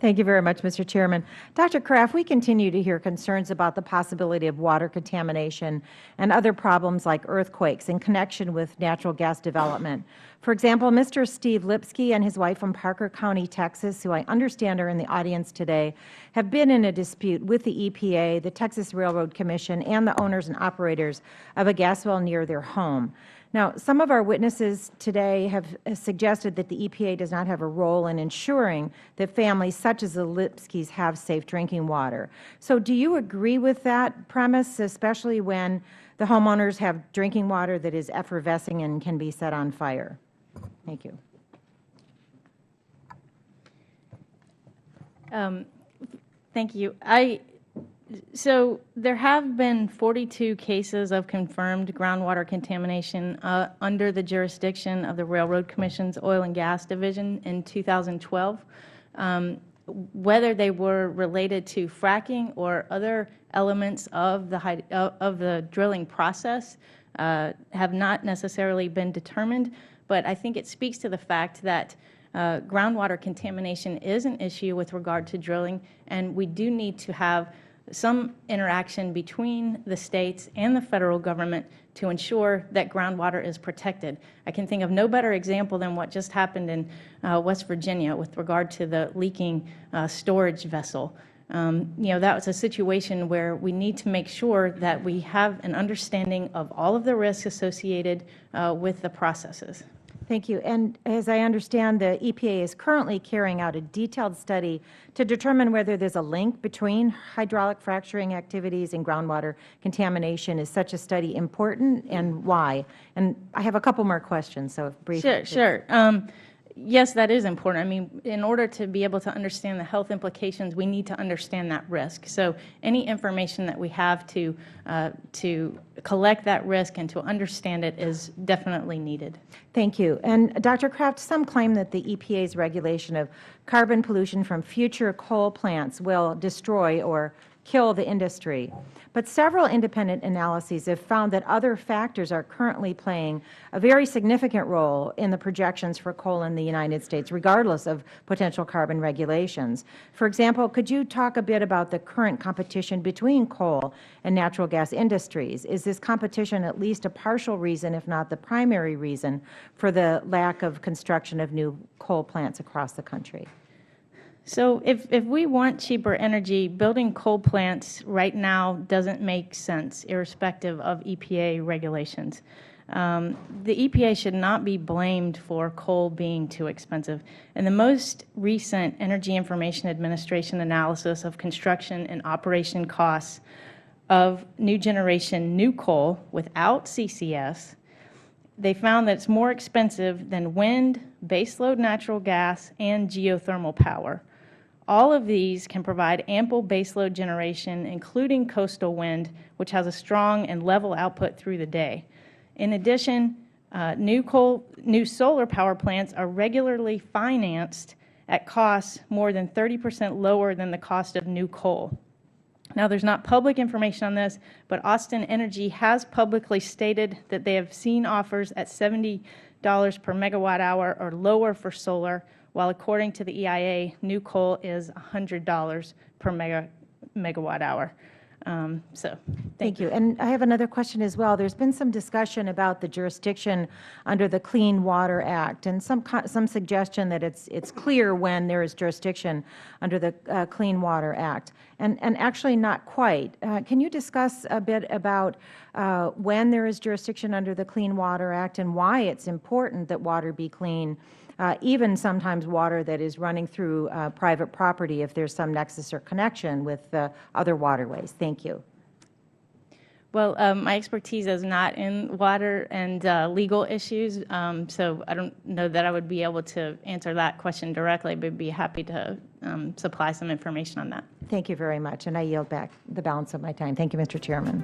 Thank you very much, Mr. Chairman. Dr. Kraft, we continue to hear concerns about the possibility of water contamination and other problems like earthquakes in connection with natural gas development. For example, Mr. Steve Lipsky and his wife from Parker County, Texas, who I understand are in the audience today, have been in a dispute with the EPA, the Texas Railroad Commission, and the owners and operators of a gas well near their home. Now, some of our witnesses today have suggested that the EPA does not have a role in ensuring that families such as the Lipskys have safe drinking water. So do you agree with that premise, especially when the homeowners have drinking water that is effervescing and can be set on fire? Thank you. Thank you. So there have been 42 cases of confirmed groundwater contamination under the jurisdiction of the Railroad Commission's Oil and Gas Division in 2012. Whether they were related to fracking or other elements of the drilling process have not necessarily been determined, but I think it speaks to the fact that groundwater contamination is an issue with regard to drilling, and we do need to have some interaction between the states and the federal government to ensure that groundwater is protected. I can think of no better example than what just happened in West Virginia with regard to the leaking storage vessel. That was a situation where we need to make sure that we have an understanding of all of the risks associated with the processes. Thank you. And as I understand, the EPA is currently carrying out a detailed study to determine whether there's a link between hydraulic fracturing activities and groundwater contamination. Is such a study important, and why? And I have a couple more questions, so briefly. Sure. Yes, that is important. I mean, in order to be able to understand the health implications, we need to understand that risk. So any information that we have to collect that risk and to understand it is definitely needed. Thank you. And Dr. Kraft, some claim that the EPA's regulation of carbon pollution from future coal plants will destroy or kill the industry. But several independent analyses have found that other factors are currently playing a very significant role in the projections for coal in the United States, regardless of potential carbon regulations. For example, could you talk a bit about the current competition between coal and natural gas industries? Is this competition at least a partial reason, if not the primary reason, for the lack of construction of new coal plants across the country? So if we want cheaper energy, building coal plants right now doesn't make sense, irrespective of EPA regulations. The EPA should not be blamed for coal being too expensive. In the most recent Energy Information Administration analysis of construction and operation costs of new generation new coal without CCS, they found that it's more expensive than wind, baseload natural gas, and geothermal power. All of these can provide ample baseload generation, including coastal wind, which has a strong and level output through the day. In addition, new solar power plants are regularly financed at costs more than 30% lower than the cost of new coal. Now, there's not public information on this, but Austin Energy has publicly stated that they have seen offers at $70 per megawatt hour or lower for solar, while according to the EIA, new coal is $100 per megawatt hour. Thank you. And I have another question as well. There's been some discussion about the jurisdiction under the Clean Water Act, and some suggestion that it's clear when there is jurisdiction under the Clean Water Act, and actually not quite. Can you discuss a bit about when there is jurisdiction under the Clean Water Act and why it's important that water be clean, even sometimes water that is running through private property if there's some nexus or connection with other waterways? Thank you. Well, my expertise is not in water and legal issues, so I don't know that I would be able to answer that question directly, but be happy to supply some information on that. Thank you very much, and I yield back the balance of my time. Thank you, Mr. Chairman.